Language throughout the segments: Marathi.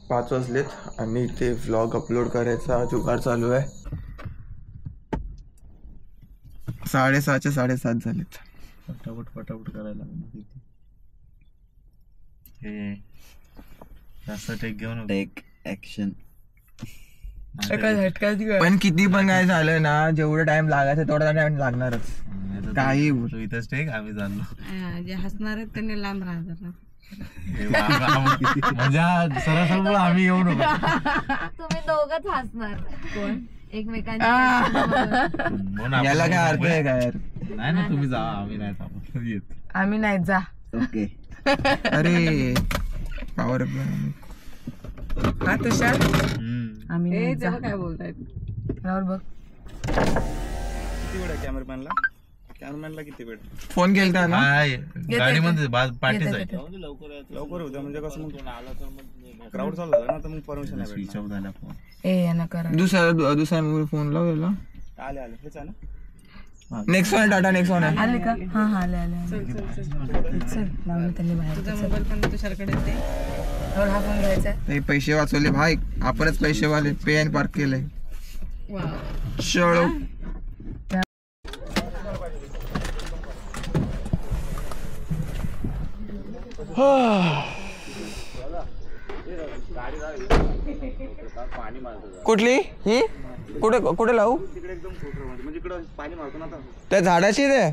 5 वाजलेत आणि ते व्लॉग अपलोड करायचा जुगाड चालू आहे. 6:30चे 7:30 झालेत. फटाफट करायला हे जास्त टेक घेऊन टेक ऍक्शन. पण किती पण काय झालं ना, जेवढं टाइम लागायचं तेवढा टाइम लागणारच. काही इथंच टेक आम्ही चाललो. जे हसणार आहेत त्यांनी लांब राहतात. म्हणजे सरळ आम्ही येऊ नको. तुम्ही दोघच हसणार कोण एकमेकांच्या. याला काय अर्थ आहे काय? नाही ना, तुम्ही जा, आम्ही नाही येत. आम्ही नाही जा. ओके. अरे पॉवर हा तुषार आम्ही नाही जा. काय बोलतायत राहुल बघ. किती वेळ आहे कॅमेरामॅनला किती वेळ? फोन केलता ना गाडीमध्ये पाठीच आहे. लवकर होत्या म्हणजे कसं मग आला तर मग क्राऊड चालू झाला ना, तर मग परमिशन नाही स्विच ऑफ झाला फोन. यांना करा. दुसरा फोन लावला. आले हेच आहे ना. Next one Tata next one आहे. आले का? हा आले चल लावलं त्यांनी बाहेर. तुझा मोबाईल पण तुषारकडे दे. हा फोन घ्यायचा. ते पैसे वाचवले भाई, आपणच पैसे वाले पे अँड पार्क केलंय. चलो कुठली ही? कुठे लावू? म्हणजे इकडं पाणी मारतो ना आता. त्या झाडाची ते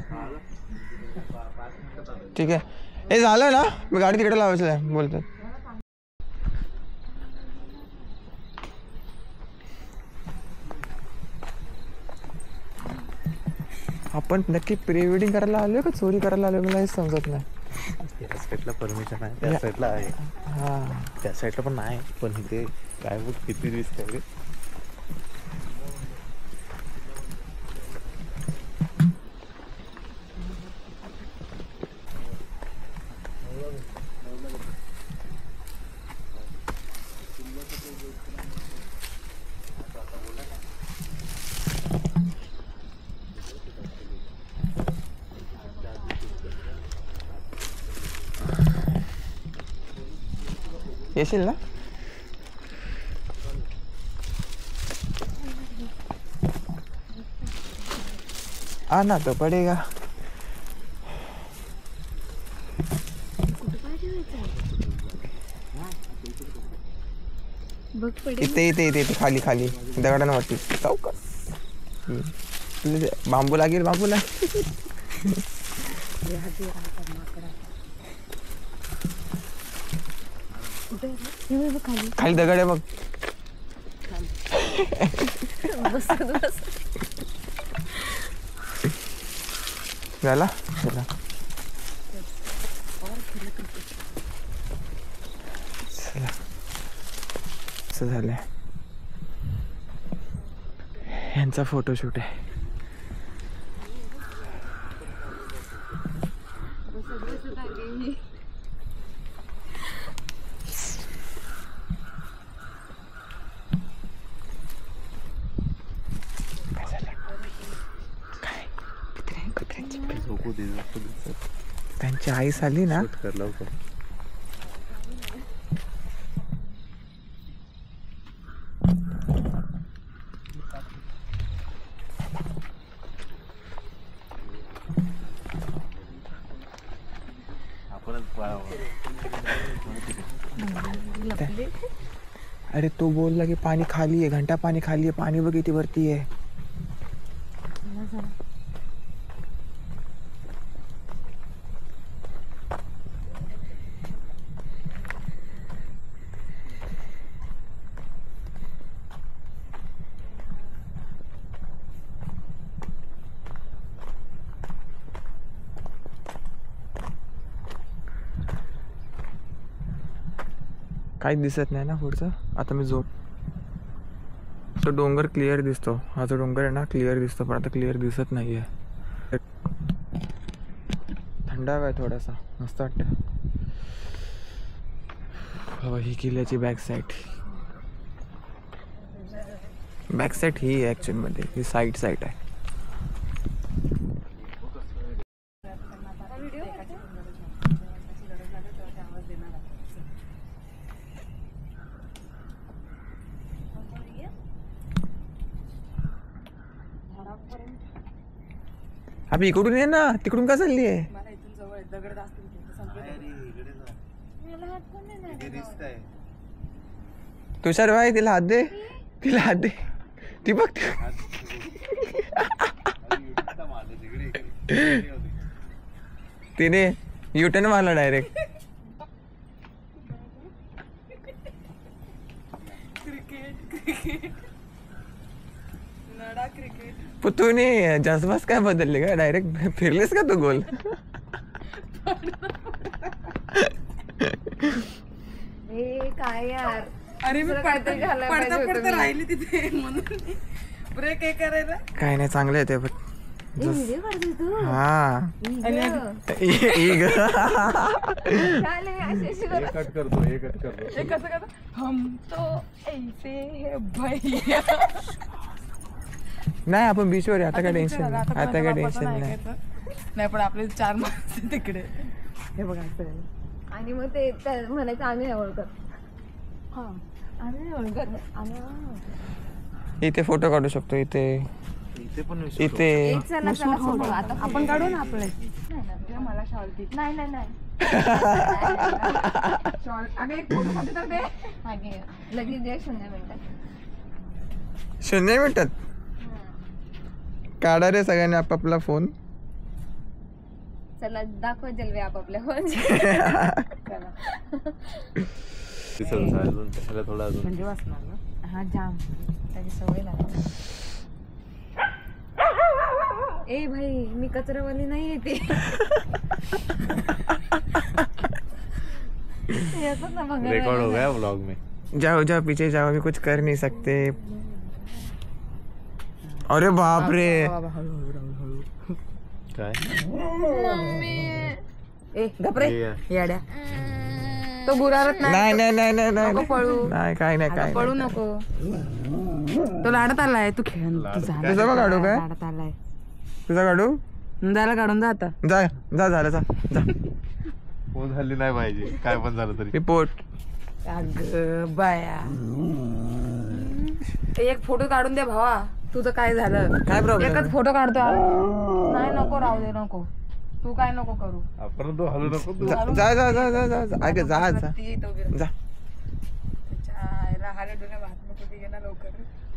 ठीक आहे. हे झालं ना, मी गाडी तिकडे लावायचं आहे बोलतात. आपण नक्की प्री वेडिंग करायला आलोय का चोरी करायला आलोय मला हे समजत नाही. त्या साईडला परमिशन आहे, त्या साईडला आहे. हा त्या साईडला पण नाही, पण इथे काय बोल किती रिस्क आहे. येशील ना? आना तो पडेगा. इथे खाली दगडांवरती चौकस. बांबू लागेल. खाली दगड आहे बघ. झाला चला. असं झालंय. यांचा फोटोशूट आहे. त्यांची आईस आली ना. अरे तो बोलला की पाणी खाली आहे, घंटा पाणी खाली आहे. पाणी बघ किती वरती आहे. काहीच दिसत नाही ना पुढचं. आता मी तो डोंगर क्लिअर दिसतो. हा जो डोंगर आहे ना क्लिअर दिसतो, पण आता क्लिअर दिसत नाहीये. थंडावा आहे थोडासा, मस्त वाटतं. ही किल्ल्याची बॅक साईड ही आहे ॲक्च्युअल मध्ये. ही साईड आहे. अबे इकडून ये ना, तिकडून का चालली आहे? मला इथून जवळ आहे, दगड असतील ते संपले. मला हात कोण देणार रिस्क आहे. तुषार भाई तिला हात दे, तिला हात दे. ती बघ तिने युटर्न मारला डायरेक्ट. नडा क्रिकेट. तूने जसबास काय बदलले का? डायरेक्ट फिरलेस का तू गोल? हे काय यार. अरे मी दुसरं काहीतरी घालायला पाहिजे पडता होतं पडता मी. राहिली तिथे म्हणून ब्रेक हे करायला. काय नाही, चांगलं आहे ते पण. हे व्हिडिओ काढतोय तू. हा इगं. झाले, अशी अशी करत. कट करतो, हे कट करतो. हे कसं कसं हम तो ऐसे है भैया. नाही आपण बीचवर आहे, आता काय टेन्शन नाही, आता काय कोणाला टेन्शन पटलं नाही. ऐकायचं. नाही पण आपले 4 माणसं तिकडे. हे बघा असं आहे. आणि मग ते म्हणायचं आम्ही नाही ओळखत. हा आम्ही नाही ओळखत. आम्ही इथे फोटो काढू शकतो, इथे इथे पण इथे. चला चला फोटो आता आपण काढू ना आपले. मला शॉर्टी. नाही नाही नाही. अगं एक फोटो साठी तर दे. मागे लगेच दे 0 मिनिटात. 0 मिनिटात काढा रे सगळ्यांनी आपापला फोन. चला दाखव जलवे आपापल्या फोन. त्याला थोडा अजून म्हणजे वाचणार ना. हा जाम त्याची सवय लागली. ए भाई मी कचरावाली नाही येते. रिकॉर्ड हो गया व्लॉग में. जाओ जाओ पीछे जाओ, अभी कुछ कर नहीं सकते. अरे बाप रे, काय ए गपरे हे आहे. याड्या. तो गुरारत नाही नाही. नाही नाही नाही नको नाही पळू. नाही, काय नाही, काय पळू नाही. नको. तो लाडत आलाय. तू खेळ. तू झाला. तुझा बघ काढू काय? लाडत आलाय. तुझा काढू? जायला काढून जा आता. जा जा, झालं, जा जा. हो झाली नाही पाहिजे, काय पण झालं तरी. रिपोर्ट. अगं बाया. एक फोटो काढून दे भावा. तुझं काय झालं? काय प्रॉब्लेम? एकच फोटो काढतो. नाही नको, राहू दे, नको. तू काय नको करू. आपण तो हलू नको तू. जा जा जा जा जा जा, अगं जा जा ती इथं उभी राहा. जा. त्याच्या आईला हाले डोले भात नको ती गेला लवकर.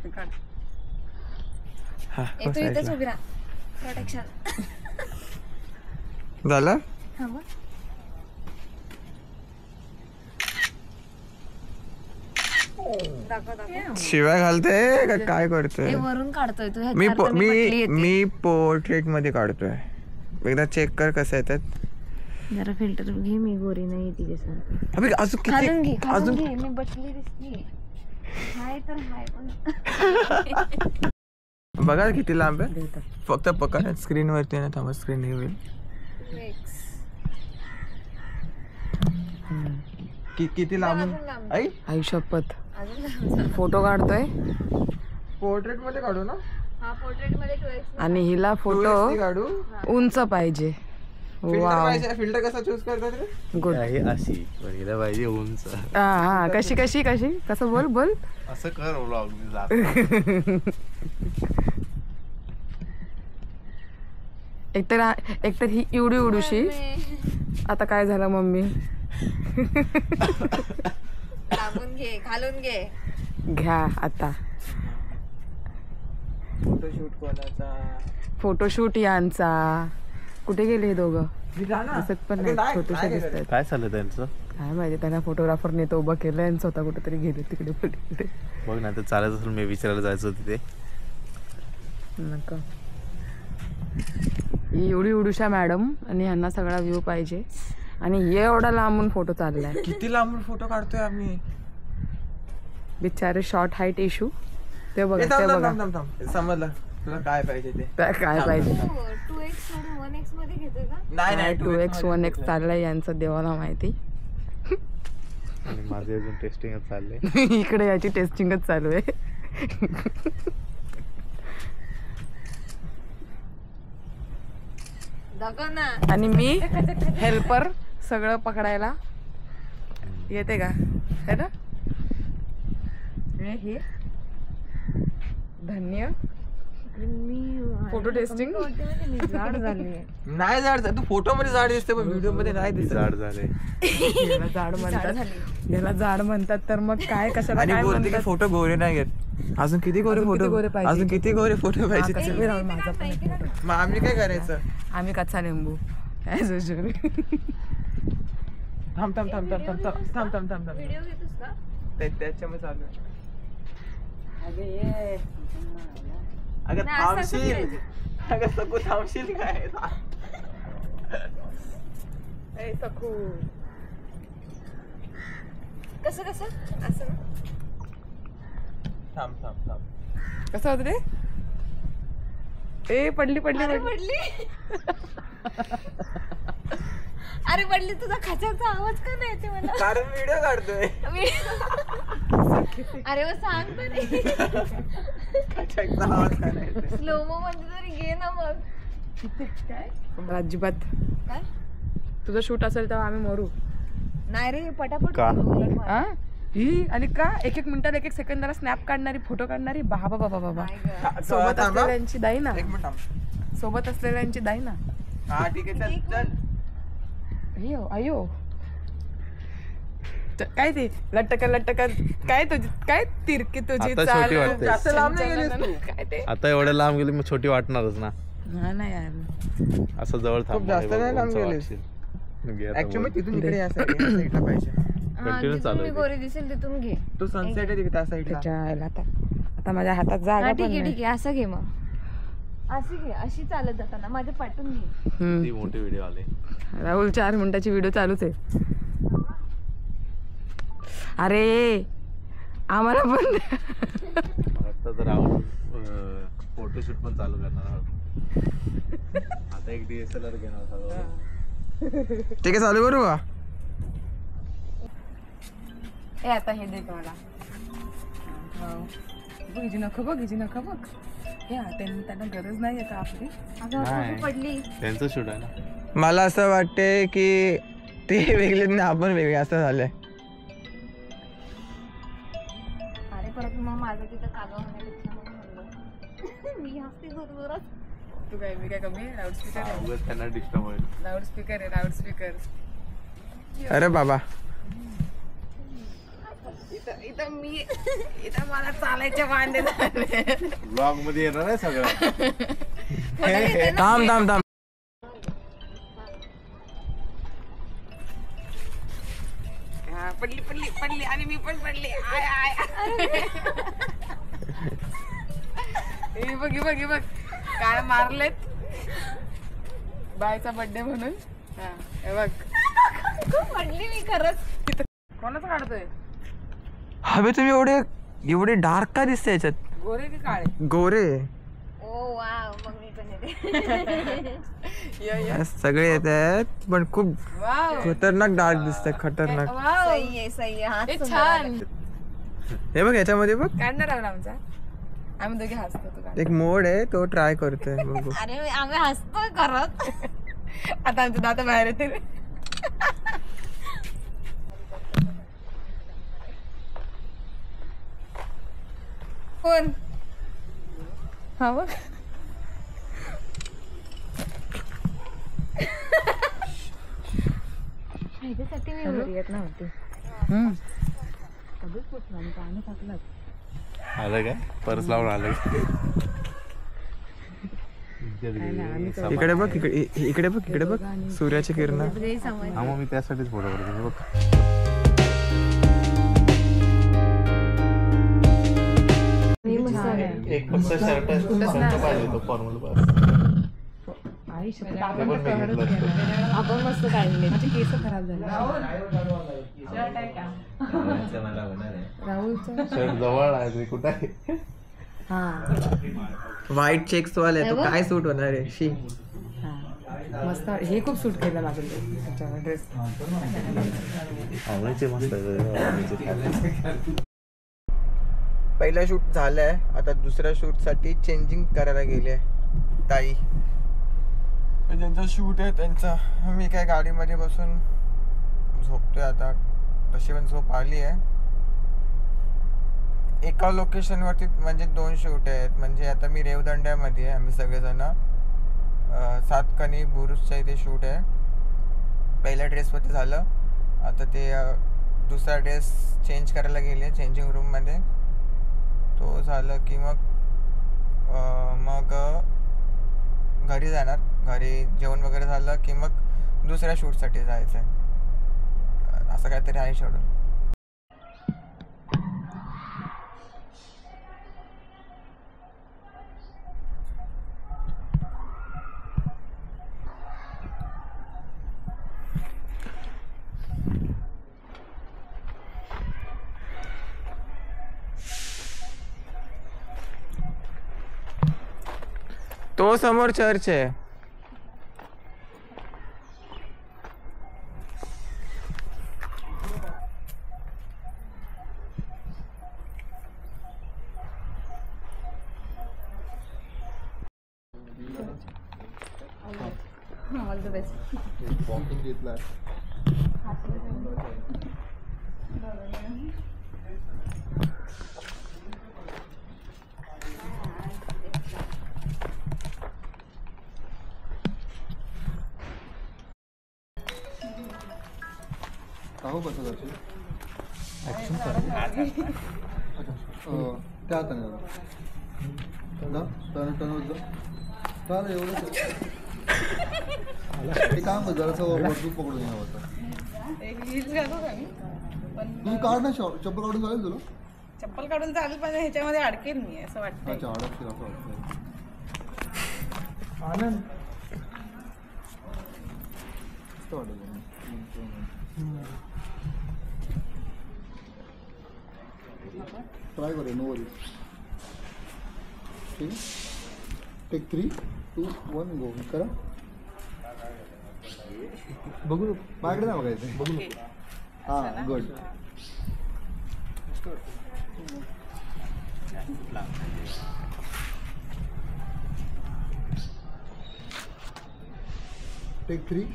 ते काढ. हा, ए हो, तू इथेच साईडला. उभी राहा. प्रोटेक्शन. झालं? हा मग. दाखव दाखव. शिवाय घालते का काय करतोय? ए वरून काढतोय तू. मी ह्याच्या अर्थ मी पटली मी येते. मी पोर्ट्रेट मध्ये काढतोय. एकदा चेक कर कसं येतात. जरा फिल्टर घे. मी गोरी नाही तिच्यासारखी. अबे अजून खालून घे, किती खालून अजून घे. मी बसली दिसली. हाय तर हाय पण. बघा किती लांब आहे. फक्त पकड स्क्रीन वरती ना, थांबा स्क्रीन हे होईल. किती लांब अजून लांब. आई आई शपथ. अजून फोटो काढतोय पोर्ट्रेट मध्ये काढू ना? हा पोर्ट्रेट मध्ये 2x. आणि हिला 2x फोटो ने काढू. उंच पाहिजे. वाव. फिल्टर कसा चूज करतात रे? गुड. आहे अशी पहिला पाहिजे उंच. हा हा. कशी कशी कशी कसं बोल बोल. असं कर व्लॉग मी जातो. एकतर ही एवढी उडूशी. आता काय झालं मम्मी? लांबून घे, खालून घे. घ्या आता फोटोशूट कोणाचा? फोटोशूट यांचा. कुठे गेले हे दोघं? दिसत पण अरे नाही. नाही, छोटेसे नाही दिसत आहेत. काय चाललं त्यांचं? काय माहिती. त्यांना फोटोग्राफरने तो उभं केलं आणि स्वतः कुठेतरी गेले तिकडे पलीकडे. बघ ना, तर चालत असेल. मी विचारायला जायचं होतं ते. नका. ही एवढी उडूशा मॅडम आणि ह्यांना सगळा व्ह्यू पाहिजे. आणि हे एवढा लांबून फोटो चाललाय. किती लांबून फोटो काढतोय आम्ही. बिचारे शॉर्ट हाईट इशू. ते बघा ए, ते थांब, बघा. थांब, थांब, थांब. समजलं तुला काय पाहिजे ते. काय पाहिजे. 2x सोडून 1x मध्ये घेतोय का? नाही 2x 1x चाललंय यांचं देवाला माहिती. आणि माझे अजून टेस्टिंगच चाललंय. इकडे याची टेस्टिंगच चालू आहे. दाखव ना. आणि मी हेल्पर सगळं पकडायला येते का? है ना? हे धन्य बापरे मी Photo testing? मी जाड झाली नाही जाड तू फोटो मध्ये जाड दिसते पण व्हिडिओ मध्ये नाही दिसत. जाड झाले. याला जाड म्हणतात, याला जाड म्हणतात तर मग काय कशाला आणि काय बोलते की म्हणतात? फोटो गोरे नाही घेत. अजून किती गोरे अजून किती फोटो गोरे पाहिजे? अजून किती गोरे फोटो पाहिजे कसं तिथे? बी राहुल, माझा पण एक photo. मग आम्ही काय करायचं? आम्ही कच्चा लिंबू ऍज युजल. थांब थांब थांब थांब थांब थांब थांब थांब थांब थांब व्हिडिओ घेतोस का? त्याच्यामध्ये चालू आहे. अगे अगं नाही, असं असं थांबशील करायचं. अगं सकू थांबशील काय ए सखू, कसं कसं असं ना? थांब थांब थांब कसं होतं ते? ए पडली पडली अरे पडली. पडली. अरे पडली, तुझा खाच्याचा आवाज का नाही येते मला? कारण व्हिडिओ काढतोय. अरे मग सांग तरी. कशाचा आवाज काढायचा? स्लोमो मध्ये तरी घे ना मग. काय अजिबात काय तुझं शूट असेल तेव्हा आम्ही मरू. नाही रे पटापट का? बोलत मला. हा? ही आणि का एक एक मिनिटाला एक एक सेकंदाला स्नॅप काढणारी, फोटो काढणारी, बाबा बाबा बाबा. नाही गं. सोबत थांब हा. असलेल्यांची दाई ना, एक मिनिट थांब. सोबत असलेल्यांची दाई ना. हा ठीक आहे चल चल. अयो अयो काय ते लटक लटक काय तुझी काय तिरकी तुझी आता चाल. छोटी वाटते. जास्त लांब नाही गेलीस तू. काय ते आता एवढ्या लांब गेली मग छोटी वाटणारच ना. हा ना यार. असं जवळ खूप थांब. जास्त नाही लांब गेलीस. ऍक्च्युअली तिथून इकडे या साईडला पाहिजे. हा, Continue जिथून चालू मी आहे ते. गोरी दिसेल तिथून घे. तो सनसेट आहे तिकडे त्या साईडला. त्याच्या आईला आता आता माझ्या हातात हा जागा ठीक पण आहे नाही. ठीक आहे असं घे मग. अशी घे, अशी चालत जाताना माझ्या पाठून घे. हम्म. ती मोठी व्हिडिओ आले. राहुल 4 मिनिटाची व्हिडिओ चालूच आहे. अरे आम्हाला पण आता तर राहुल फोटोशूट पण चालू करणार आहोत. आता एक DSLR घेणार आहोत. ठीक आहे चालू करू का? ए आता हे दे मला. बघ हिची नख बघ, हिची नख बघ. या त्यांना गरज नाही आहे का आपली? अगं नाही. अगं, पडली. त्यांचं शूट आहे ना. मला असं वाटते की ते वेगळे आणि आपण वेगळे असं झालंय. अरे परत मग माझं तिथं कागद होण्यापेक्षा म्हणून म्हणलं. मी हसते जोरजोरात. तू काय मी काय कमी आहे? लाऊडस्पीकर आहे, उगाच त्यांना डिस्टर्ब होईल. लाऊडस्पीकर आहे, लाऊडस्पीकर. अरे बाबा इथं मी इथं मला चालायचे वांदे झाले. ब्लॉग मध्ये येणार आहे सगळं. थांब थांब थांब. हा, पडली पडली पडली आणि मी पण पडली. आय आय हे बघ हे बघ हे बघ काय मारलेत बायचा बर्थडे म्हणून. हा हे बघ पडली मी खरंच. कोणाचं काढतोय? हवे तुम्ही एवढे डार्क का दिसते याच्यात? गोरे की काळे? गोरे ओ वाव, मग मी पण येते. ये सगळे येत आहेत पण खूप वाव खतरनाक डार्क दिसतंय. खतरनाक. वाव सही आहे सही आहे. हात हे सुंदर छान. आले. हे बघ याच्यामध्ये बघ काढणार आहोत आमचा. आम्ही दोघे हसतो. तू काढ. एक मोड आहे तो ट्राय करतोय बघू. अरे आम्ही हसतोय करत. आता आमचं दात बाहेर येते. कोण? हा बघ ह्याच्यासाठी मी घरी येत नव्हते. आलं काय पर्स लावून आलं. इकडे बघ इकडे बघ इकडे बघ सूर्याची किरण. हा मग मी त्यासाठीच फोटो काढतो. बघ एक फक्त शर्ट पाहिजे तो फॉर्मल बस. आई शपथ, ते आपण पण तर मी कहरच घेतलं. केलं. आपण मस्त काढले. माझे केस खराब झाले. राहुलचं शर्ट जवळ आहे कुठं आहे? हा व्हाईट चेक्स वाले तो काय सूट होणार आहे शी. हा मस्त. हे खूप सूट केलं माझं त्याच्यावर ड्रेस. आवडीचे मस्त आहे. पहिला शूट झालाय आता दुसऱ्या शूट साठी चेंजिंग करायला गेले ताई. ज्यांचा शूट आहे त्यांचा मी काय गाडीमध्ये बसून झोपतोय आता. तशी पण झोप आली आहे. एका लोकेशनवरती म्हणजे 2 शूट आहेत. म्हणजे आता मी रेवदंड्यामध्ये आहे, आम्ही सगळेजण सातकणी बुरुजच्या इथे शूट आहे. पहिल्या ड्रेसवरती झालं, आता ते दुसरा ड्रेस चेंज करायला गेले चेंजिंग रूममध्ये. तो झालं की मग घरी जाणार. घरी जेवण वगैरे झालं की मग दुसऱ्या शूटसाठी जायचं आहे. असं काहीतरी आहे शेड्यूल. तो समोर चर्च आहे. All the best. वॉकिंग घेतला हो कसं करशील त्या हाताने टर्न होतं चालेल एवढं. ते काम जरासं वरती पकडून घ्यावं होतं. तू काढ ना चप्पल काढून चालेल तुला. चप्पल काढून चालेल पण ह्याच्यामध्ये अडकेल मी असं वाटतं. अच्छा अडकतील असं वाटतं. आनंद मस्त वाटेल. ट्राय करूया नो वरी. ठीक आहे. टेक 3, 2, 1 गो करा. बघू माझ्याकडे ना बघायचं बघू. हां good. Take 3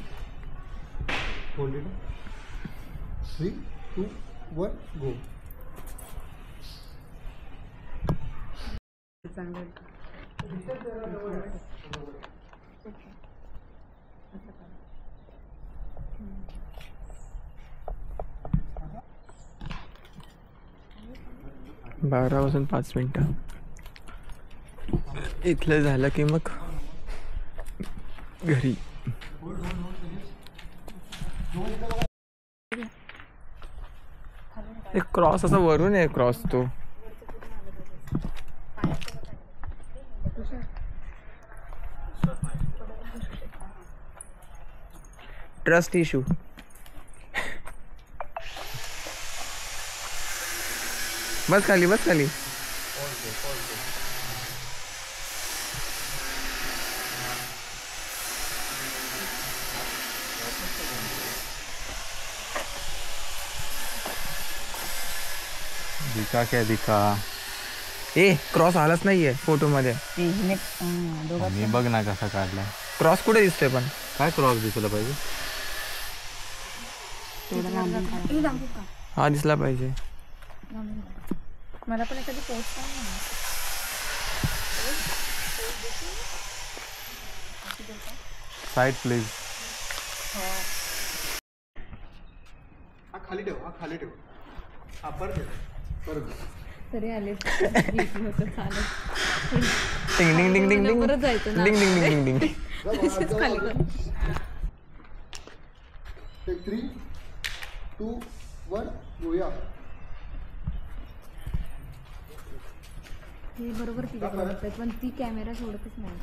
hold it. 3, 2, 1 go. चांगलं 12 वाजून 5 मिनिटं. इथलं झालं की मग घरी. एक क्रॉस असा वरून आहे क्रॉस तो. Trust issue. बस खाली बस खाली. दिखा क्या दिखा. ए क्रॉस आलाच नाहीये फोटो मध्ये. मी बघ ना कसा काढलाय. क्रॉस कुठे दिसतोय पण. काय क्रॉस दिसला पाहिजे. हा दिसला पाहिजे. मला पण एखादी पोस्ट साईड प्लीज. खाली ठेव. खाली ठेव. परत तरी आले चालत. डिंग डिंग डिंग डिंग डिंग परत जायचं ना. डिंग डिंग डिंग डिंग डिंग. तशीच खाली कर. टेक 3, 2, 1 गो. या हे बरोबर तिला करतात पण ती कॅमेरा सोडतच नाही.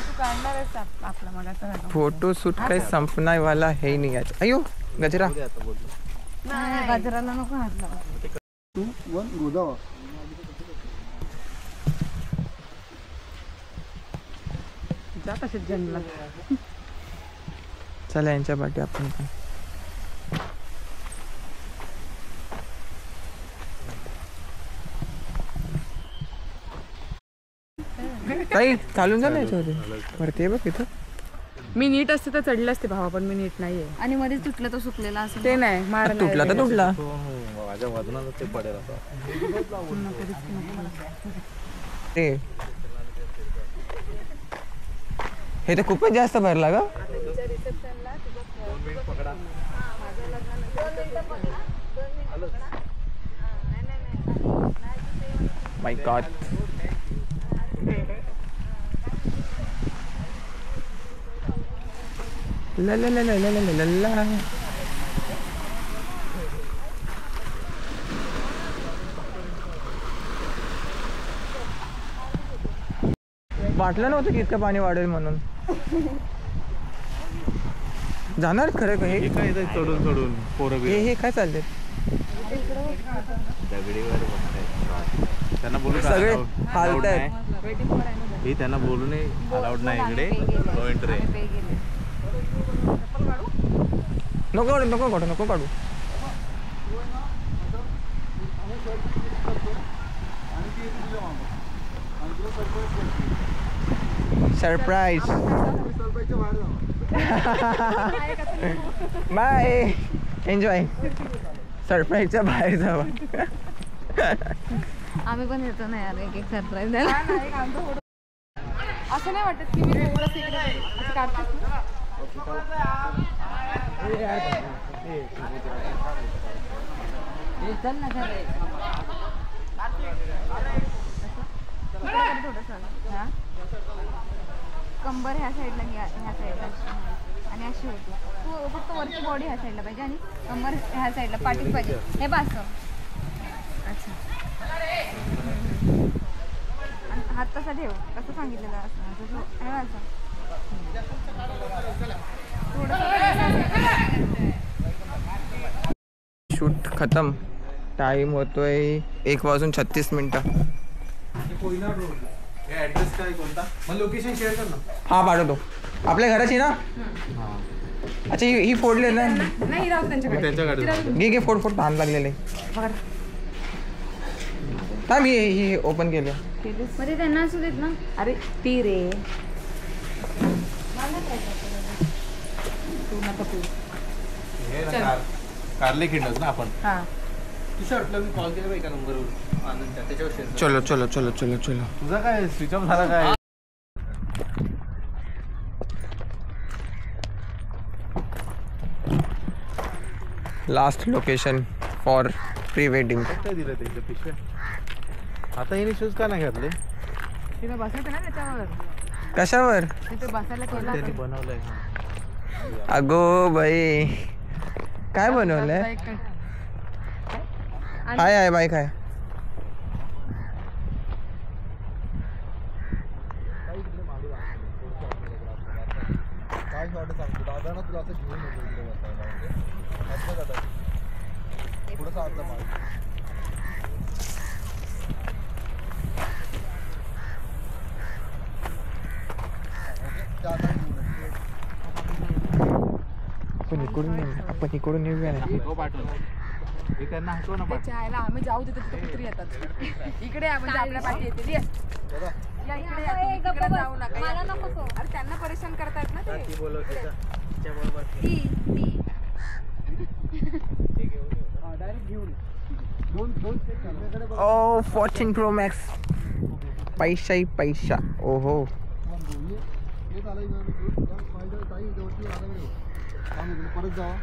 तू काढणारच आपला मगाचा फोटो शूट काही संपणार वाला है नहीं आज. अयो गजरा. नाही गजराला नको हात लावा. 2, 1 गो. जावा. जात असेल जंगलात. चला यांच्या पाठी आपण पण. काही चालून झालं याच्यावरती बरं ते बघ इथं मी नीट असते तर चढले असते भावा, पण मी नीट नाहीये. आणि मध्ये तुटलं तर सुकलेला असं ते नाही मार तुटला तर तुटला. माझ्या वजनाला ते पडेल आता. ते हे तर खूपच जास्त भरला ग. माय गॉड. ला ला ला ला ला ला ला. वाटलं नव्हतं की इतकं पाणी वाढेल म्हणून. जाणार खरं का हे? हे काय इथं चढून चढून पोरं हे बिरं हे काय चाललंय? दगडीवर बसतायत. त्यांना बोलू सगळे allowed हालतायत. नाही. हे त्यांना बोलू नये अलाउड नाही इकडे. No entry. नको काढू नको काढू नको काढू. सरप्राईज. Bye enjoy. सरप्राईजच्या बाहेर जावा. आम्ही पण येतो ना यार एक सरप्राईज द्यायला. असं नाही वाटत की मी थोडंसं इकडे असं काढतेस ना. चल ना कंबर ह्या साईडला ह्या साईडला आणि अशी होती. तू फक्त वरची बॉडी ह्या साईडला पाहिजे आणि कंबर ह्या साईडला पाठीच पाहिजे. हे बस. अच्छा. आणि हात तसा ठेव कसं सांगितलेलं असं हे असं शूट खतम. टाइम होतोय 1:36. हा पाठवतो. आपल्या घराची ना. अच्छा ही फोडले ना. नाही राहू त्यांच्याकडे. घे घे फोड फोड. तहान लागलेले. हा मी ही ओपन केलं. मध्ये त्यांना असू देत ना. अरे ती रे तू नका तू. कारले खिंडच ना आपण. हा कॉल केला एका नंबरवर आनंदच्या त्याच्यावर शेअर. चलो चलो चलो चलो चलो. तुझा काय स्विच ऑफ झाला काय? Last location for pre wedding. काय दिलं ते इथं पिशव्या? आता हिने शूज का नाही घातले? तिला बसायचं ना त्याच्यावर. कशावर? तिथे बसायला केला त्यांनी बनवलंय. अगो बाई काय बनवलंय? हाय हाय बाईक आहे. आपण इकडून येऊया ना. हे त्यांना हटव ना. त्याच्या आम्ही जाऊ तिथे तिथे कुत्री येतात. इकडे म्हणजे आपल्या पाठी येते. या इकडे या, तुम्ही तिकडे जाऊ नका. मला नको तो. अरे त्यांना परेशान करतायत ना ते. ओ 14 Pro Max. पैसा ही पैसा. ओहो परत जावा.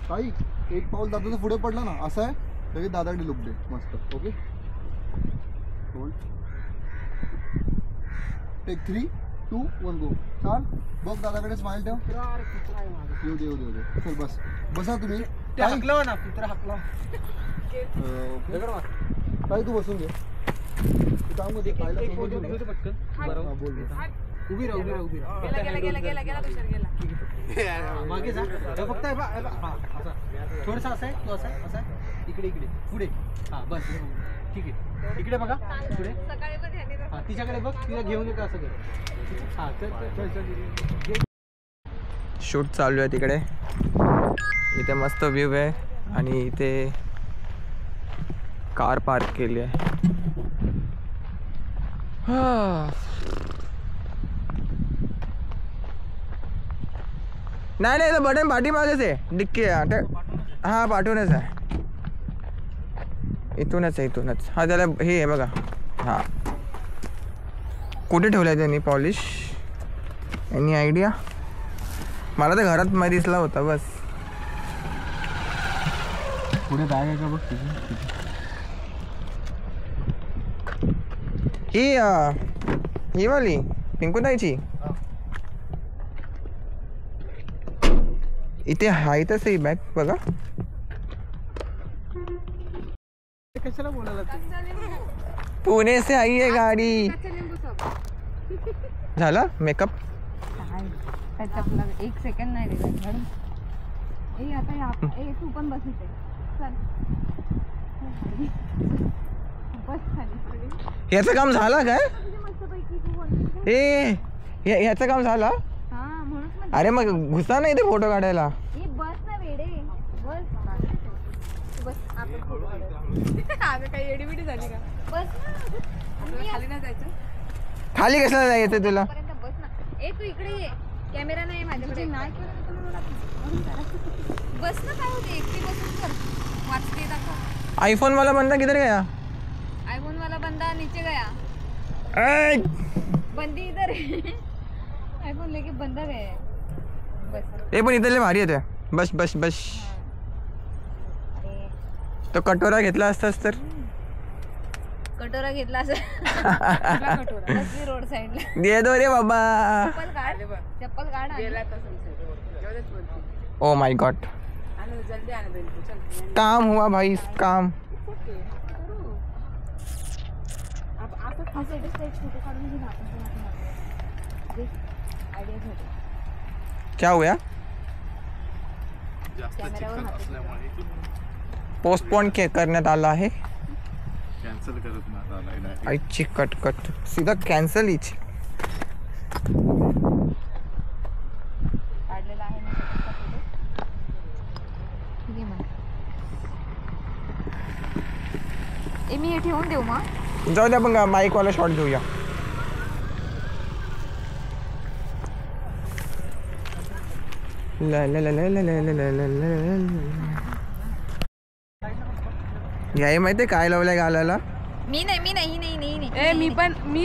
काही एक पाऊल दादाचं पुढे पडला ना असं आहे तरी दादाकडे लुक दे मस्त. ओके टेक 3, 2, 1 गो. छान बघ दादाकडे स्माइल ठेव. येऊ दे येऊ दे येऊ दे. चल बस बसा तुम्ही. काही तू बसून घे. बोल उभी राहा उभी राहा उभी राहा. गेला तुषार गेला. मागे जा फक्त थोडंसं असं आहे. तू असं असं इकडे इकडे पुढे. हा बस ठीक आहे. इकडे बघा पुढे. सकाळी पण ह्याने हा तिच्याकडे बघ, तिला घेऊन येतो असं कर. शूट चालू आहे तिकडे. इथे मस्त व्ह्यू आहे आणि इथे कार पार्क केली आहे. नाही नाही, बटन पाठीमागेच आहे, डिक्की आहे. हां पाठवूनच आहे, इथूनच आहे, इथूनच. हा त्याला हे आहे बघा. हां कुठे ठेवलं आहे त्यांनी पॉलिश? Any idea? मला तर घरात मध्ये दिसला होता बस. पुढे बॅग आहे का बघ तुझी. ही वाली पिंकूताईची. इथे आहे तसं ही बॅग बघा. कशाला बोलायला पुणे से आई है गाडी. झाला मेकअप? त्याच्यातला 1 सेकंड नाही दिला मॅडम. आता तू पण बस इथे. चल बस खाली. याचं काम झालं काय? मस्तपैकी तू ह्याचं काम झालं? हा म्हणून. अरे मग घुसा नाही ते फोटो काढायला. बस ना वेडे बस. बस आपण फोटो काढूया. अगं काही एडीबिडी झाली का? बस ना. खाली नाही जायचं. खाली कशाला जायचं तुला? बस ना. तू इकडे ये. कॅमेरा नाही माझ्याकडे. नाही बस ना. काय होते एकटी बसून कर. वाचते दाखव. आईफोन वाला बंदा किधर गया? आईफोन वाला बंदा नीचे गया. बंदी इधर है. आईफोन लेके बंदा गया है. बस. पण इथले भारी येते. बस बस बस. तो कटोरा घेतला असतास तर. कटोरा घेतला असं. रोड साईडला दे दो रे बाबा. चप्पल काढ. Oh my God. काम हुआ भाई, काम. क्या हुआ? पोस्टपोन करण्यात आला आहे. कॅन्सल करत नाही. आईची कटकट सीधा कॅन्सल हीच. काढलेला आहे ना ठीक आहे मग. मी हे ठेवून देऊ मग. जाऊ दे आपण माईक वाला शॉट घेऊया. याही माहितीये काय लावलंय गालाला? मी नाही. मी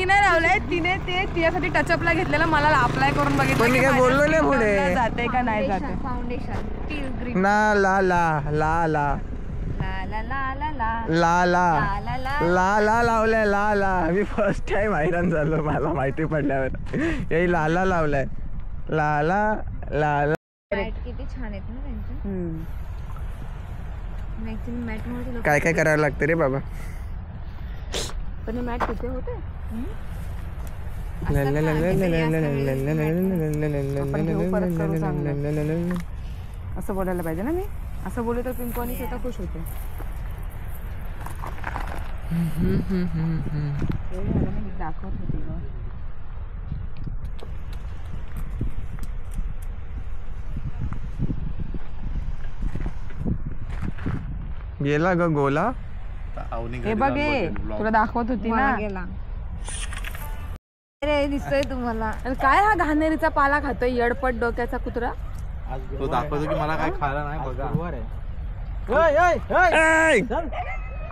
नाही लावलंय. तिने ते तिच्यासाठी टचअपला घेतलेलं. मला अप्लाय करून बघितलं. पण मी काय बोललो नाही पुढे. जाते का नाही जाते. Foundation till green. ना ला ला ला ला ला ला ला ला ला ला ला ला ला ला ला लावलाय. ला ला मी फर्स्ट टाइम हैराण झालो मला माहिती पडल्यावर. याही लाला लावलाय. ला ला ला ला. मॅट किती छान आहेत ना त्यांचे. ऍक्च्युली मॅट मुळे काय काय करायला लागतं रे बाबा. पण हे मॅट तिथे होते. असं बोलायला पाहिजे ना मी. असं बोलले तर पिंकू आणि श्वेता खुश होते. दाखवत होती ग. गेला ग गोला. हे बघ हे तुला दाखवत होती ना. गेला. अरे दिसतोय तुम्हाला. आणि काय हा घाणेरीचा पाला खातोय येडपट डोक्याचा कुत्रा. तो दाखवतो की मला काय खायला नाही. बघा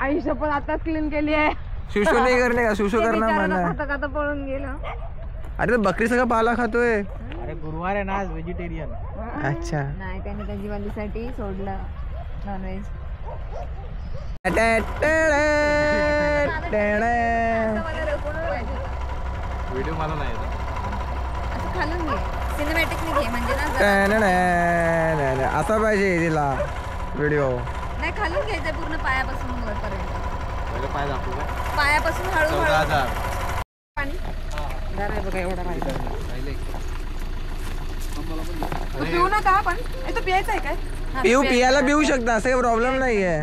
आई शपथ आता क्लीन केली आहे. सुशू नाही करणे का? सुशू करणार म्हणा. खाता पळून गेला. अरे बकरी सगळं पाला खातोय. अरे गुरुवार आहे ना आज, व्हेजिटेरियन. अच्छा. नाही त्याने त्याची वालीसाठी सोडलं नॉनव्हेज. व्हिडिओ मला नाही येत. असं खालून घे. सिनेमॅटिकली घे म्हणजे ना. असा पाहिजे तिला व्हिडिओ. नाही खालून घ्यायचं पूर्ण पायापासून वरपर्यंत. पहिलं पाय दाखवू का? पायापासून हळूहळू 14,000. पाणी. बघा एवढा माहिती. पहिले. तू पिऊ नका पण. तो पियायचा आहे काय? पियाला पिऊ शकता, असं काही प्रॉब्लेम नाहीये.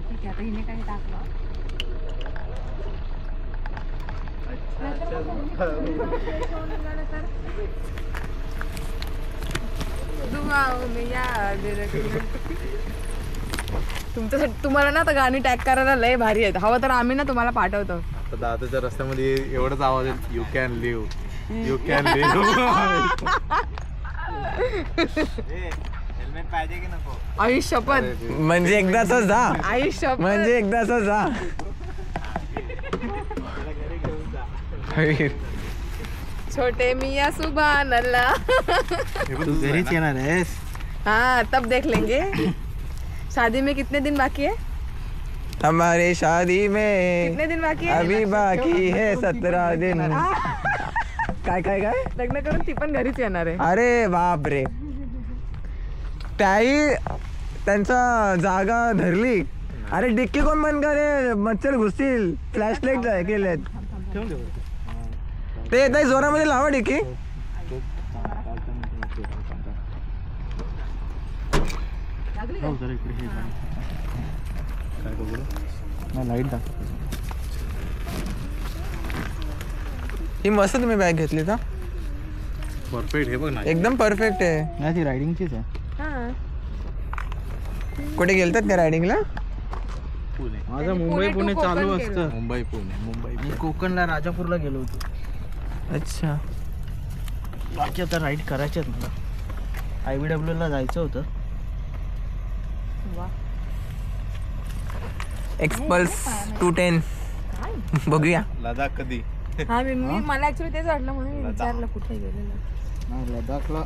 ठीक आहे आता हिने काही टाकलं. तुमच्यासाठी तुम्हाला ना आता गाणी टॅग करायला लय भारी आहेत. हवं तर आम्ही ना तुम्हाला पाठवतो. आता दादाच्या रस्त्यामध्ये एवढाच आवाज आहे, you can leave, you can leave. आयुष्यपद म्हणजे एकदाच जा, आयुष्यपद म्हणजे एकदाच जा. छोटे मियां सुभान अल्लाह. तू घरीच येणार आहेस? हाँ तब देख लेंगे. शादी में कितने दिन बाकी है? हमारे शादी में कितने दिन बाकी है? अभी बाकी है 17 दिन. काय काय काय लग्न करून ती पण घरीच येणार आहे. अरे बाप रे, त्याही त्यांचा जागा धरली. अरे डिक्की कोण बंद करे, मच्छर घुसतील. फ्लॅशलाईट केलेत ते येत जोरामध्ये लावा डिक्की. लाईट दाखव. ही मस्त तुम्ही बॅग घेतली का? परफेक्ट. हे बघ ना, एकदम परफेक्ट आहे. नाही ती रायडिंगचीच आहे. कुठे गेलतात का रायडिंगला? माझं मुंबई पुणे चालू असतं. मुंबई पुणे कोकणला राजापूरला गेलो होतो. अच्छा, बाकी आता राईड करायचे आहेत मला. IBW ला जायचं होतं. एक्सपल्स 210 बघूया. लडाख कधी? हा मी मला ऍक्च्युली तेच वाटलं म्हणून मी विचारलं कुठे गेलेलं. नाही, लडाखला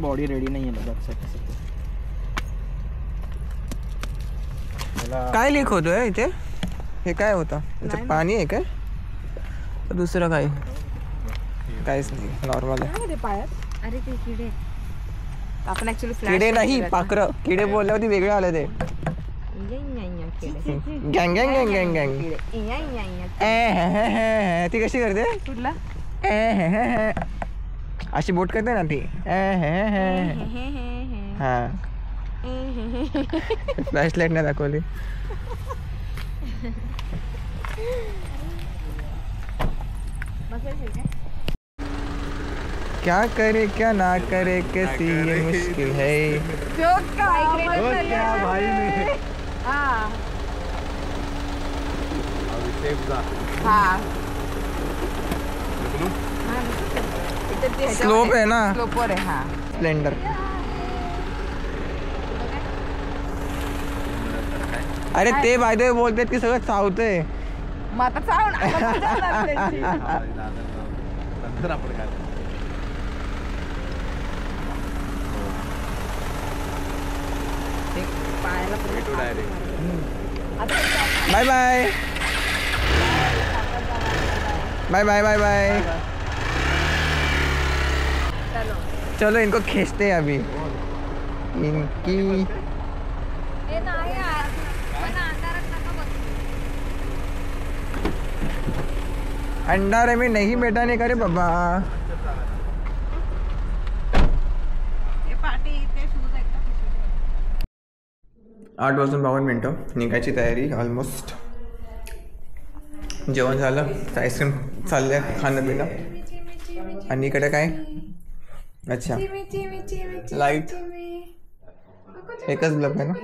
बॉडी रेडी नाही आहे लडाखसाठी सध्या. काय लीक होतोय इथे? हे काय होतं? त्याच्यात पाणी आहे काय? दुसरं काय? काहीच नाही, नॉर्मल आहे. ते पायात अरे ते किडे आपण ऍक्च्युली किडे नाही, पाखरं. किडे बोलल्यावरती वेगळं आलं ते. गँग गँग गँग गँग गँग. ती कशी करते? कुठला? अशी बोट करते ना ती. हा, फ्लॅशलाईट नाही दाखवली. क्या करे क्या ना करे कैसी ये मुश्किल है. क्या भाई ने स्लोप आहे ना, स्लोपवर आहे. हा स्प्लेंडर. अरे ते बाय द वे बोलतात की सगळं चावतंय. मग आता चावून आता मजा येणार त्याची. नंतर आपण काय पायाला भेटू direct. Bye bye bye bye bye bye. चलो इनको खींचते हैं अभी. इनकी हे नाही यार, पण अंधारात नका बघ. अंडारे में नहीं बैठाने का रे बाबा. 8:52 निघायची तयारी ऑलमोस्ट. जेवण झालं, आईस्क्रीम चाललंय खाणं पिणं. आणि इकडे काय? अच्छा, लाईट एकच ब्लब आहे ना.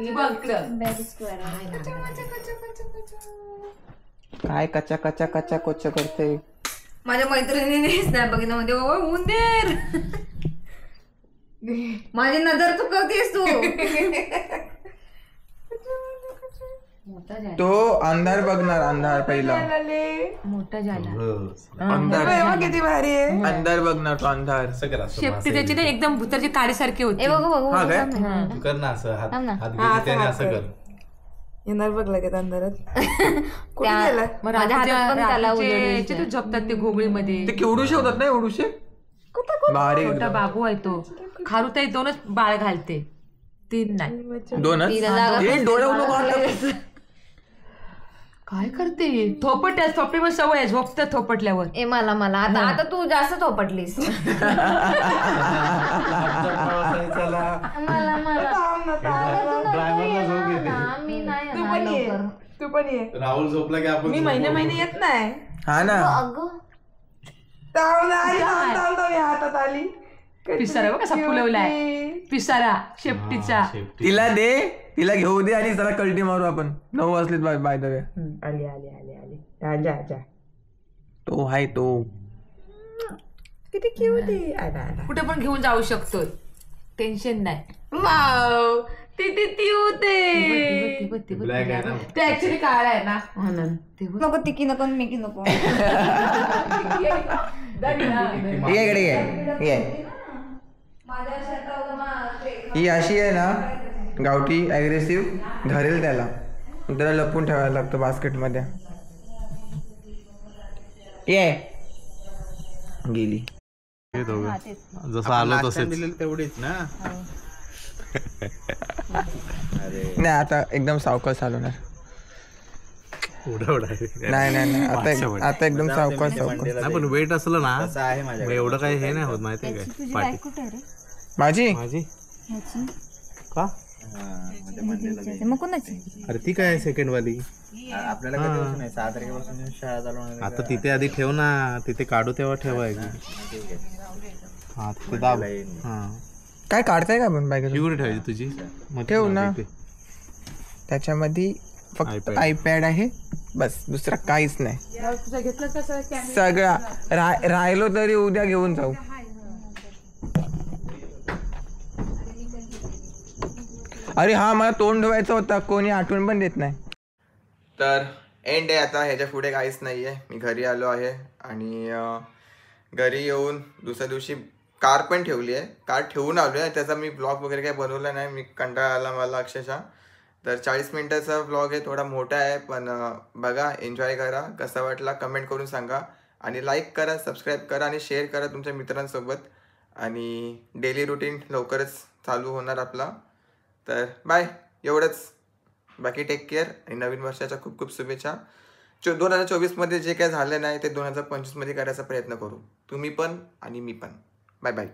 काय कच्चा कच्चा कच्चा कोच्चा करते. माझ्या मैत्रिणीने स्नॅप बघितलं म्हणजे ओ उंदीर. माझी नजर चुकवतेस तू. तो अंधार बघणार, अंधार पहिला. मोठा झाला. अंधार किती भारी आहे. अंधार बघणार तो, अंधार. शेपटी त्याची ना एकदम भुताची काडीसारखी होती. ए बघू बघू हा काय? तू कर ना असं, हात थांब ना. हात घे त्याने असं कर. येणार बघ लगेच अंधारात. कुठे गेला? माझ्या हातात पण त्याला उलटलं. तू जपतात ते घोगळीमध्ये. ते केवढूशे होतात ना, एवढूशे बारीक. छोटा बाबू आहे तो. खारुताई 2च बाळ घालते, 3 नाही. 2च. हे डोळे उलगडले. काय करते? थोपट थोपटी सवय आहे, झोपत थोपटल्यावर. ए मला मला आता आता तू जास्त थोपटलीस. मला मला मी नाही येणार लवकर. तू पण ये. राहुल झोपला की आपण मी महिने येत नाही. हा ना, अगं हातात आली पिसारा बघ कसा फुलवलाय पिसारा शेपटीचा तिला दे, तिला घेऊ दे आणि जरा कल्टी मारू आपण. 9 वाजलेत बाय द वे. आली आली आली आली जा जा तो हाय तो किती क्यूट आहे. कुठे पण घेऊन जाऊ शकतो, टेन्शन नाही. वाव ती होते ते ऍक्च्युली काळा आहे ना म्हणून. नको तिकी नको मिकी नको. इकडे ये. ही अशी आहे ना गावठी ॲग्रेसिव्ह, धरेल त्याला लपून ठेवायला लागतं बास्केटमध्ये. ये गेली. जसं आलो तसंच तेवढीच ना. नाही आता एकदम सावकाश चालवणार. नाही आता एकदम सावकाश. नाही पण वेट असलं ना आहे माझ्या मग एवढं काही हे नाही होत माहितीये काय. तुझी बाईक कुठे आहे रे? माझी माझी ह्याची का मग कोणाची? अरे ती काय सेकंड वाली. आपल्याला कधीपासून आहे 6 तारखेपासून शाळा चालू होणार. आता तिथे आधी ठेव ना, तिथे काढू तेव्हा ठेवायची. हा तिथे दाब. हा काय काढताय का आपण बाईक? कुठे ठेवायची तुझी? मग ठेव ना. तिथे. त्याच्यामध्ये फक्त iPad. आयपॅड आहे बस, दुसरं काहीच नाही. तुझा घेतला कसं सगळा राहिलो तरी उद्या घेऊन जाऊ. अरे हा मला तोंड धुवायचं होता, कोणी आठवण पण देत नाही. तर एंड आहे आता, ह्याच्या पुढे काहीच नाही आहे. मी घरी आलो आहे आणि घरी येऊन दुसऱ्या दिवशी कार पण ठेवली आहे. कार ठेवून आलो आहे, त्याचा मी ब्लॉग वगैरे काही बनवला नाही. मी कंटाळा आला मला अक्षरशः. तर 40 मिनिटाचा ब्लॉग आहे, थोडा मोठा आहे पण बघा, एन्जॉय करा. कसा वाटला कमेंट करून सांगा आणि लाईक करा, सबस्क्राईब करा आणि शेअर करा तुमच्या मित्रांसोबत. आणि डेली रुटीन लवकरच चालू होणार आपला. तर बाय, एवढंच. बाकी टेक केअर आणि नवीन वर्षाच्या खूप खूप शुभेच्छा. 2024मध्ये जे काय झालं नाही ते 2025मध्ये करायचा प्रयत्न करू, तुम्ही पण आणि मी पण. Bye bye.